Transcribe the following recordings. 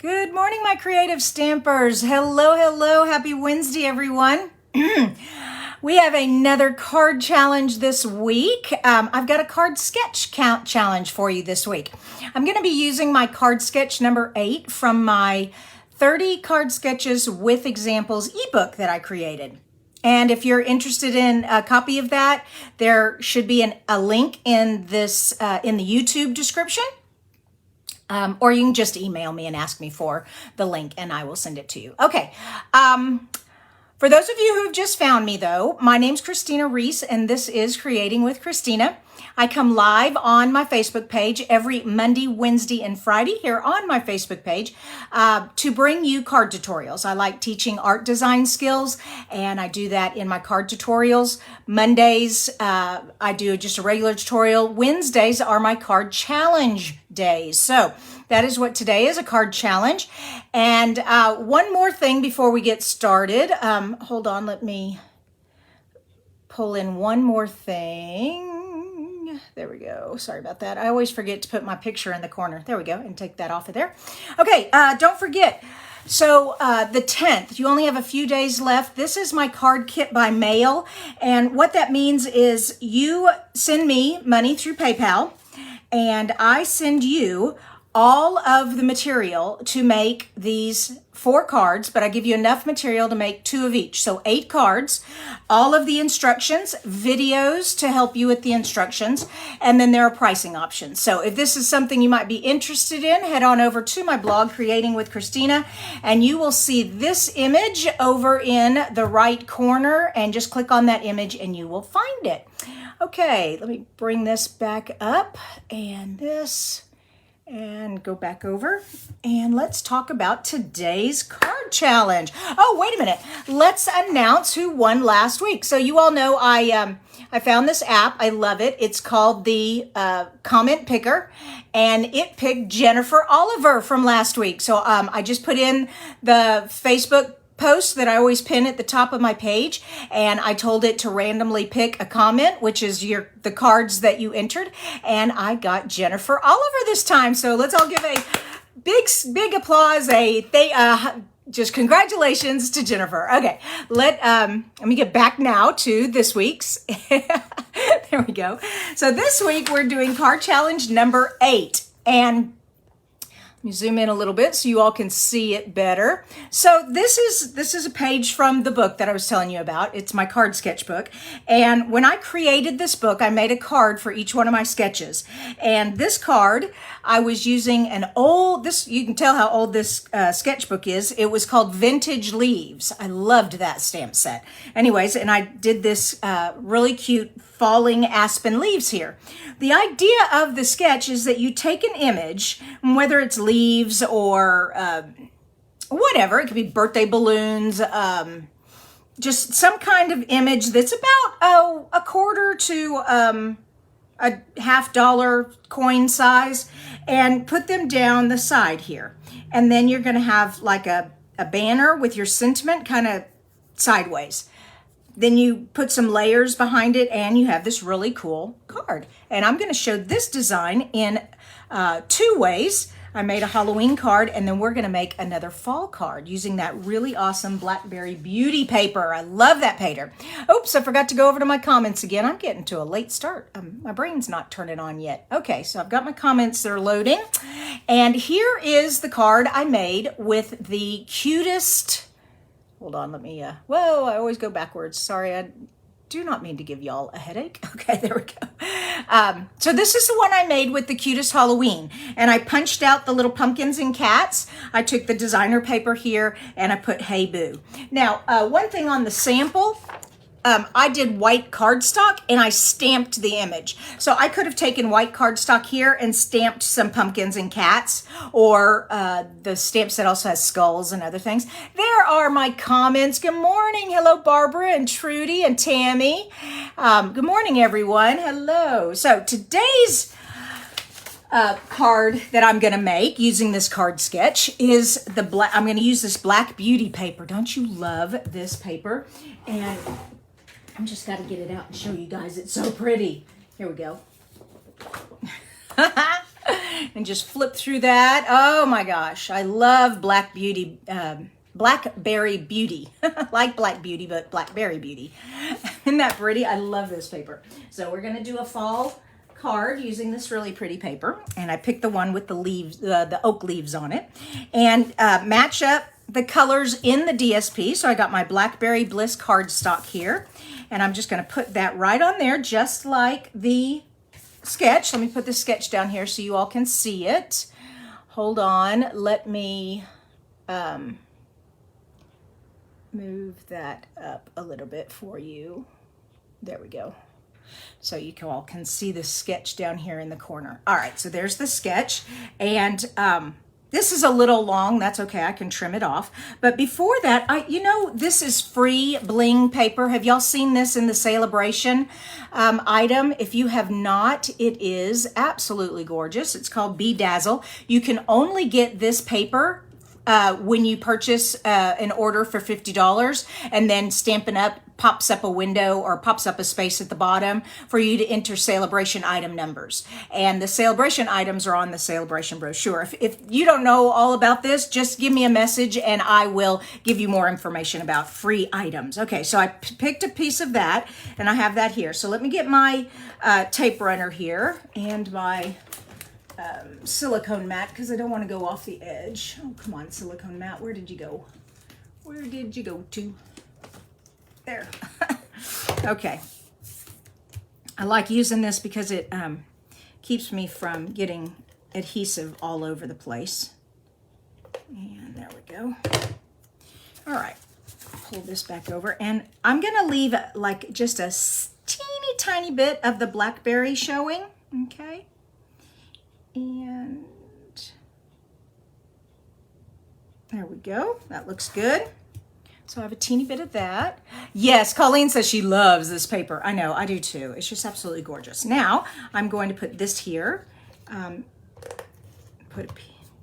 Good morning, my creative stampers. Hello, hello. Happy Wednesday, everyone. We have another card challenge this week. I've got a card sketch count challenge for you this week. I'm going to be using my card sketch number 8 from my 30 card sketches with examples ebook that I created. And if you're interested in a copy of that, there should be a link in this in the YouTube description. Or you can just email me and ask me for the link and I will send it to you. Okay. For those of you who've just found me though, my name's Kristina Reese and this is Creating with Kristina. I come live on my Facebook page every Monday, Wednesday, and Friday here on my Facebook page to bring you card tutorials. I like teaching art design skills and I do that in my card tutorials. Mondays, I do just a regular tutorial. Wednesdays are my card challenge days. So that is what today is, a card challenge. And one more thing before we get started. Hold on, let me pull in one more thing. There we go. Sorry about that. I always forget to put my picture in the corner. There we go. And take that off of there. Okay, don't forget. So the 10th, you only have a few days left. This is my card kit by mail. And what that means is you send me money through PayPal and I send you all of the material to make these 4 cards, but I give you enough material to make 2 of each. So 8 cards, all of the instructions, videos to help you with the instructions, and then there are pricing options. So if this is something you might be interested in, head on over to my blog, Creating with Kristina, and you will see this image over in the right corner, and just click on that image and you will find it. Okay, let me bring this back up and this. And go back over and let's talk about today's card challenge. Oh, wait a minute. Let's announce who won last week. So you all know I found this app. I love it. It's called the Comment Picker and it picked Jennifer Oliver from last week. So I just put in the Facebook post that I always pin at the top of my page, and I told it to randomly pick a comment, which is the cards that you entered, and I got Jennifer Oliver this time. So let's all give a big applause, just congratulations to Jennifer. Okay, let me get back now to this week's. There we go. So this week we're doing card challenge number 8, and let me zoom in a little bit so you all can see it better. So this is a page from the book that I was telling you about. It's my card sketchbook. And when I created this book, I made a card for each one of my sketches. And this card, I was using you can tell how old this sketchbook is. It was called Vintage Leaves. I loved that stamp set. Anyways, and I did this really cute falling aspen leaves here. The idea of the sketch is that you take an image, whether it's leaves or whatever, it could be birthday balloons, just some kind of image that's about a quarter to a $50 coin size, and put them down the side here. And then you're going to have like a banner with your sentiment kind of sideways. Then you put some layers behind it and you have this really cool card. And I'm going to show this design in 2 ways. I made a Halloween card and then we're going to make another fall card using that really awesome Blackberry Beauty paper. I love that paper. Oops, I forgot to go over to my comments again. I'm getting to a late start. My brain's not turning on yet. Okay, so I've got my comments that are loading. And here is the card I made with the cutest... Hold on, let me, whoa, I always go backwards. Sorry, I do not mean to give y'all a headache. Okay, there we go. So this is the one I made with the cutest Halloween. And I punched out the little pumpkins and cats. I took the designer paper here and I put Hey Boo. Now, one thing on the sample, I did white cardstock and I stamped the image. So I could have taken white cardstock here and stamped some pumpkins and cats, or the stamp set also has skulls and other things. There are my comments. Good morning. Hello, Barbara and Trudy and Tammy. Good morning, everyone. Hello. So today's card that I'm going to make using this card sketch is I'm going to use this Black Beauty paper. Don't you love this paper? And I'm just got to get it out and show you guys. It's so pretty. Here we go. and just flip through that. Oh my gosh, I love Blackberry Beauty. Like Black Beauty, but Blackberry Beauty. Isn't that pretty? I love this paper. So we're gonna do a fall card using this really pretty paper, and I picked the one with the leaves, the oak leaves on it, and match up the colors in the DSP. So I got my Blackberry Bliss cardstock here, and I'm just going to put that right on there, just like the sketch. Let me put the sketch down here so you all can see it. Hold on, let me move that up a little bit for you. There we go. So you all can see the sketch down here in the corner. All right, so there's the sketch, and this is a little long. That's okay, I can trim it off. But before that, this is free bling paper. Have y'all seen this in the Celebration item? If you have not, it is absolutely gorgeous. It's called Bedazzle. You can only get this paper when you purchase an order for $50, and then Stampin' Up! Pops up a window or pops up a space at the bottom for you to enter Celebration item numbers. And the Celebration items are on the Celebration brochure. If you don't know all about this, just give me a message and I will give you more information about free items. Okay, so I picked a piece of that, and I have that here. So let me get my tape runner here and my silicone mat, because I don't want to go off the edge. Oh, come on, silicone mat. Where did you go? Where did you go to? There. Okay. I like using this because it keeps me from getting adhesive all over the place. And there we go. All right. Pull this back over. And I'm going to leave like just a teeny tiny bit of the blackberry showing. Okay. And there we go. That looks good. So I have a teeny bit of that. Yes, Colleen says she loves this paper. I know, I do too. It's just absolutely gorgeous. Now, I'm going to put this here. Put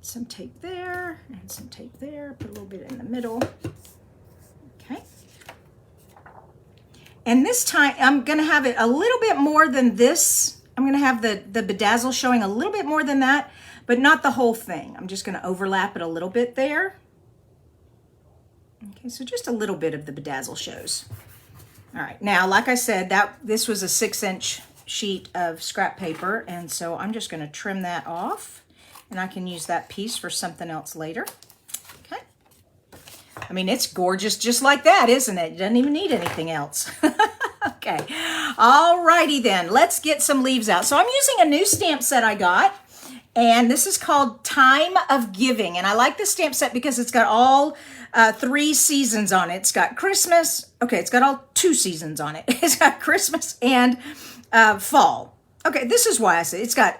some tape there and some tape there. Put a little bit in the middle. Okay. And this time, I'm going to have it a little bit more than this. I'm going to have the bedazzle showing a little bit more than that, but not the whole thing. I'm just going to overlap it a little bit there. Okay, so just a little bit of the bedazzle shows. All right, now, like I said, this was a 6-inch sheet of scrap paper, and so I'm just going to trim that off, and I can use that piece for something else later. Okay. I mean, it's gorgeous just like that, isn't it? It doesn't even need anything else. Okay, all righty then. Let's get some leaves out. So I'm using a new stamp set I got, and this is called Time of Giving, and I like this stamp set because it's got all 3 seasons on it. It's got Christmas. Okay, it's got all 2 seasons on it. It's got Christmas and fall. Okay, this is why I say it's got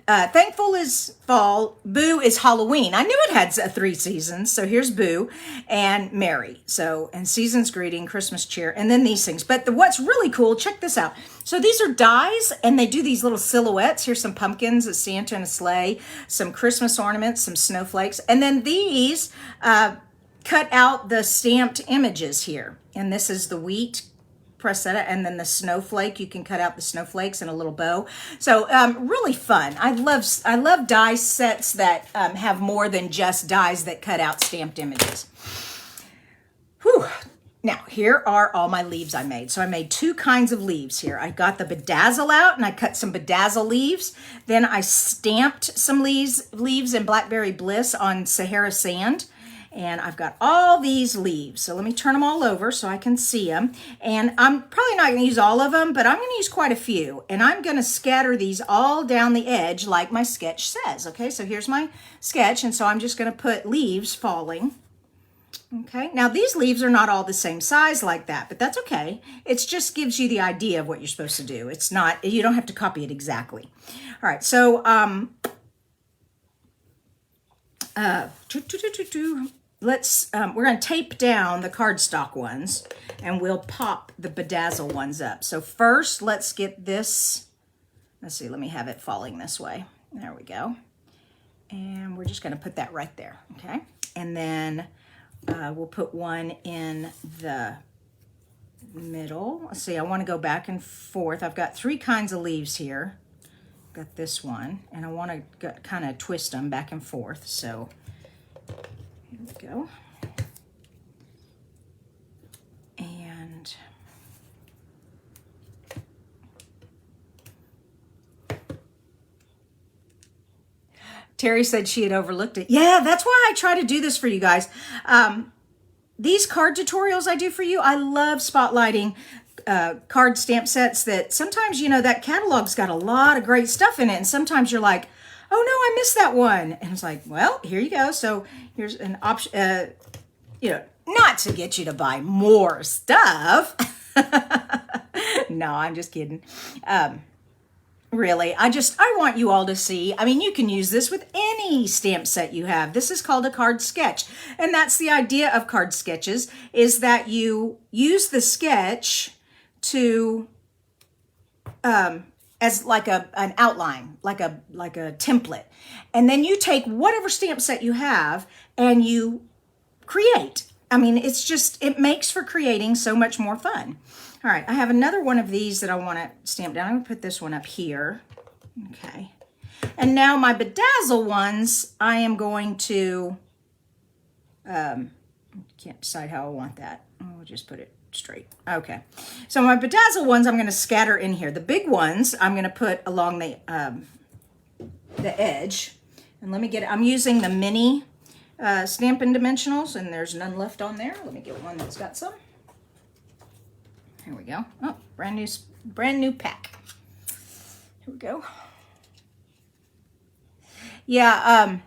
Thankful is fall, Boo is Halloween. I knew it had 3 seasons. So here's Boo and Merry. So, and Season's Greeting, Christmas Cheer, and then these things. But what's really cool, check this out. So these are dies, and they do these little silhouettes. Here's some pumpkins, a Santa and a sleigh, some Christmas ornaments, some snowflakes. And then these cut out the stamped images here. And this is the wheat, press that, and then the snowflake, you can cut out the snowflakes in a little bow. So really fun. I love die sets that have more than just dies that cut out stamped images. Whew. Now, here are all my leaves I made. So I made 2 kinds of leaves here. I got the bedazzle out, and I cut some bedazzle leaves. Then I stamped some leaves in Blackberry Bliss on Sahara Sand. And I've got all these leaves. So let me turn them all over so I can see them. And I'm probably not going to use all of them, but I'm going to use quite a few. And I'm going to scatter these all down the edge like my sketch says. Okay, so here's my sketch. And so I'm just going to put leaves falling. Okay, now these leaves are not all the same size like that, but that's okay. It just gives you the idea of what you're supposed to do. It's not, you don't have to copy it exactly. All right, so we're going to tape down the cardstock ones, and we'll pop the bedazzle ones up. So first, let's get this. Let's see, let me have it falling this way. There we go. And we're just going to put that right there, okay? And then we'll put one in the middle. Let's see, I want to go back and forth. I've got 3 kinds of leaves here. got this one, and I want to kind of twist them back and forth. So here we go. And Terry said she had overlooked it. Yeah, that's why I try to do this for you guys. These card tutorials I do for you, I love spotlighting card stamp sets that sometimes, you know, that catalog's got a lot of great stuff in it. And sometimes you're like, oh no, I missed that one. And it's like, well, here you go. So here's an option, you know, not to get you to buy more stuff. No, I'm just kidding. Really, I want you all to see. I mean, you can use this with any stamp set you have. This is called a card sketch. And that's the idea of card sketches, is that you use the sketch to, as like an outline, like a template. And then you take whatever stamp set you have and you create. I mean, it's just, it makes for creating so much more fun. All right, I have another one of these that I want to stamp down. I'm going to put this one up here. Okay. And now my bedazzle ones, I am going to, can't decide how I want that. I'll just put it straight. Okay. So my bedazzle ones, I'm going to scatter in here. The big ones, I'm going to put along the edge. And let me get, I'm using the mini Stampin' Dimensionals, and there's none left on there. Let me get one that's got some. Here we go. Oh, brand new pack. Here we go. Yeah,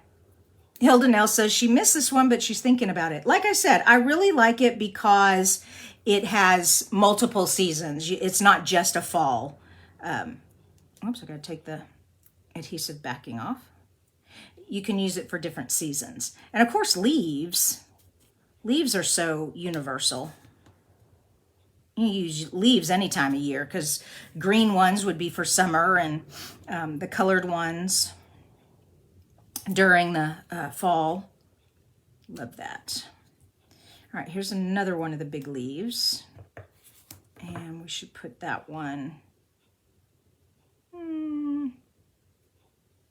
Hilda Nell says she missed this one, but she's thinking about it. Like I said, I really like it because it has multiple seasons. It's not just a fall. Oops, I gotta take the adhesive backing off. You can use it for different seasons. And of course, leaves are so universal. You use leaves any time of year, because green ones would be for summer, and the colored ones during the fall. Love that. All right, here's another one of the big leaves. And we should put that one.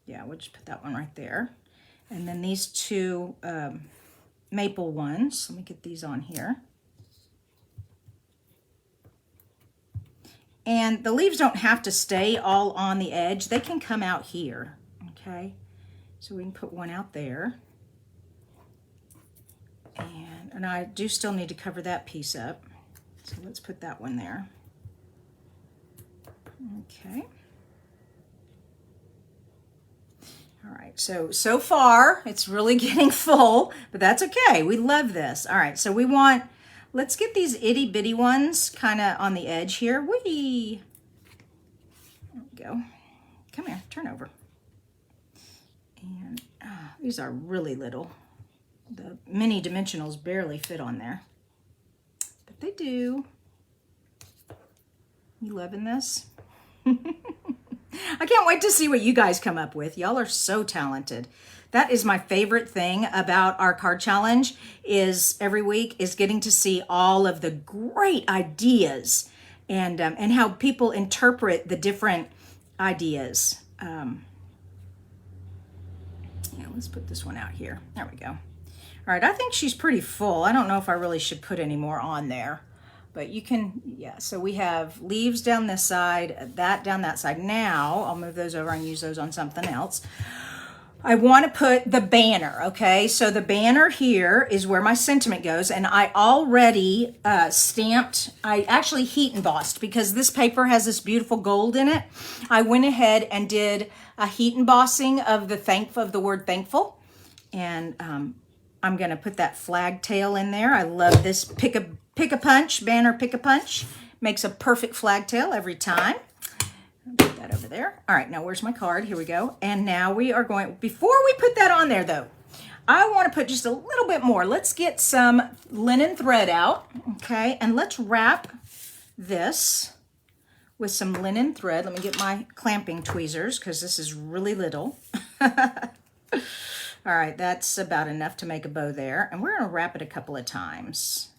Yeah, we'll just put that one right there. And then these two maple ones. Let me get these on here. And the leaves don't have to stay all on the edge. They can come out here, okay? So we can put one out there. And I do still need to cover that piece up. So let's put that one there. Okay. All right, so far it's really getting full, but that's okay. We love this. All right, so we want, let's get these itty bitty ones kind of on the edge here. Whee! There we go. Come here, turn over. And these are really little. The mini dimensionals barely fit on there, but they do. You loving this? I can't wait to see what you guys come up with. Y'all are so talented. That is my favorite thing about our card challenge, is every week is getting to see all of the great ideas and how people interpret the different ideas. Yeah, let's put this one out here. There we go. All right, I think she's pretty full. I don't know if I really should put any more on there. But you can, yeah, so we have leaves down this side, that down that side. Now, I'll move those over and use those on something else. I want to put the banner, okay? So the banner here is where my sentiment goes, and I already stamped, I actually heat embossed, because this paper has this beautiful gold in it. I went ahead and did a heat embossing of the word thankful, and I'm going to put that flag tail in there. I love this pick a punch, banner pick a punch. Makes a perfect flag tail every time. Put that over there. All right, now where's my card? Here we go. And now we are going, before we put that on there though, I want to put just a little bit more. Let's get some linen thread out, okay? And let's wrap this with some linen thread. Let me get my clamping tweezers, because this is really little. All right, that's about enough to make a bow there. And we're going to wrap it a couple of times.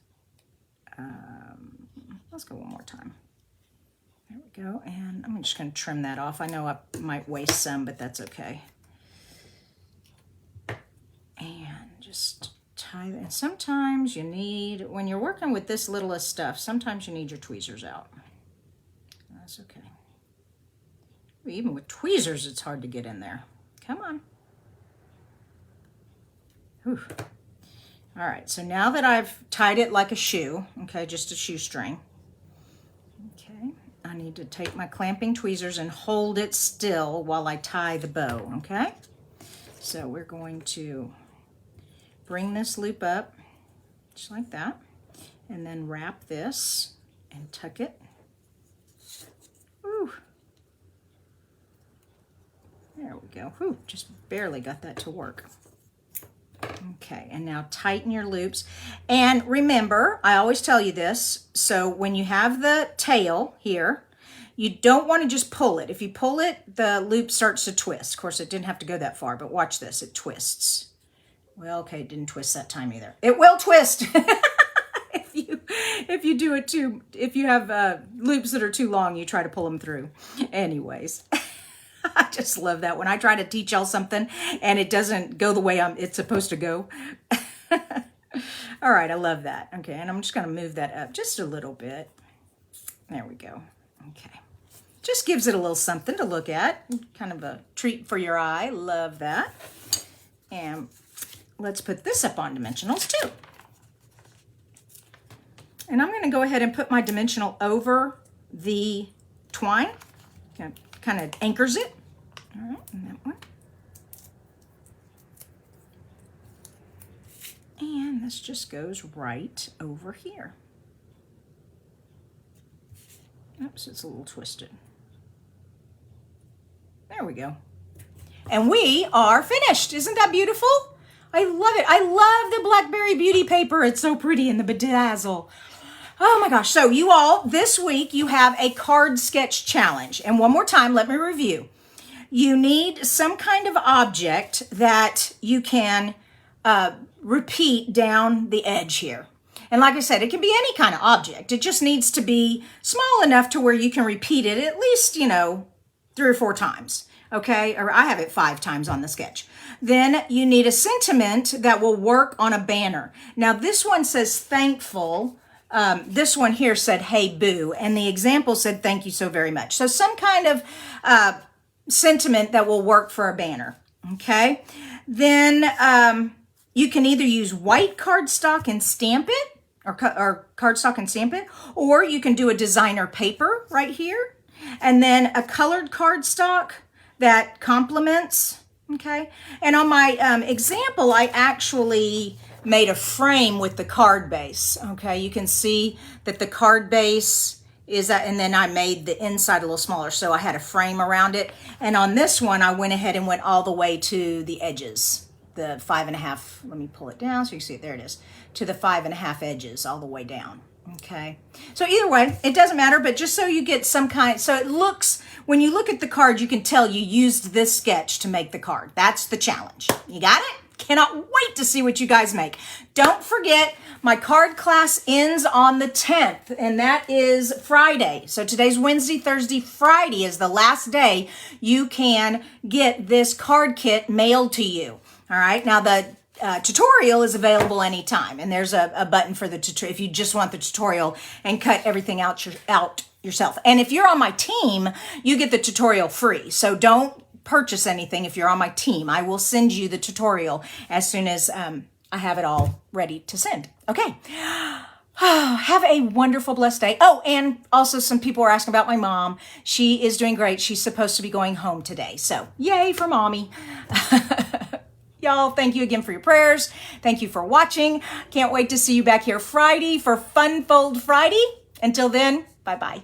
Let's go one more time. There we go, and I'm just going to trim that off. I know I might waste some, but that's okay. And just tie that. And sometimes you need, when you're working with this littlest stuff, sometimes you need your tweezers out. That's okay. Even with tweezers, it's hard to get in there. Come on. Whew. All right, so now that I've tied it like a shoe, okay, just a shoestring, okay, I need to take my clamping tweezers and hold it still while I tie the bow, okay? So we're going to bring this loop up, just like that, and then wrap this and tuck it. Whew. There we go. Whew, just barely got that to work. Okay, and now tighten your loops. And remember, I always tell you this, so when you have the tail here, you don't want to just pull it. If you pull it, the loop starts to twist. Of course, it didn't have to go that far, but watch this, it twists. Well, okay, it didn't twist that time either. It will twist if you do it too, if you have loops that are too long, you try to pull them through. Anyways. I just love that when I try to teach y'all something and it doesn't go the way it's supposed to go. All right, I love that. Okay, and I'm just going to move that up just a little bit. There we go. Okay. Just gives it a little something to look at. Kind of a treat for your eye. Love that. And let's put this up on dimensionals too. And I'm going to go ahead and put my dimensional over the twine. Kind of anchors it. All right, and that one. And this just goes right over here. Oops, it's a little twisted. There we go. And we are finished. Isn't that beautiful? I love it. I love the Blackberry Beauty paper. It's so pretty in the bedazzle. Oh my gosh. So you all, this week you have a card sketch challenge. And one more time, let me review. You need some kind of object that you can repeat down the edge here. And like I said, it can be any kind of object. It just needs to be small enough to where you can repeat it at least, 3 or 4 times. Okay, or I have it 5 times on the sketch. Then you need a sentiment that will work on a banner. Now this one says thankful. This one here said, hey, boo. And the example said, thank you so very much. So some kind of sentiment that will work for a banner. Okay. Then you can either use white cardstock and stamp it, or cardstock and stamp it, or you can do a designer paper right here. And then a colored cardstock that complements. Okay. And on my example, I actually made a frame with the card base. Okay, you can see that the card base is that, and then I made the inside a little smaller, so I had a frame around it. And on this one, I went ahead and went all the way to the edges, the 5.5. Let me pull it down so you can see it. There it is, to the 5.5 edges, all the way down. Okay, so either way, it doesn't matter, but just so you get some kind, so it looks, when you look at the card, you can tell you used this sketch to make the card. That's the challenge. You got it? Cannot wait to see what you guys make. Don't forget, my card class ends on the 10th, and that is Friday. So today's Wednesday, Thursday, Friday is the last day you can get this card kit mailed to you. All right, now the tutorial is available anytime, and there's a button for the tutorial if you just want the tutorial and cut everything out yourself. And if you're on my team, you get the tutorial free. So don't purchase anything if you're on my team. I will send you the tutorial as soon as I have it all ready to send. Okay. Have a wonderful, blessed day. Oh, and also some people are asking about my mom. She is doing great. She's supposed to be going home today. So yay for mommy. Y'all, thank you again for your prayers. Thank you for watching. Can't wait to see you back here Friday for Fun Fold Friday. Until then, bye-bye.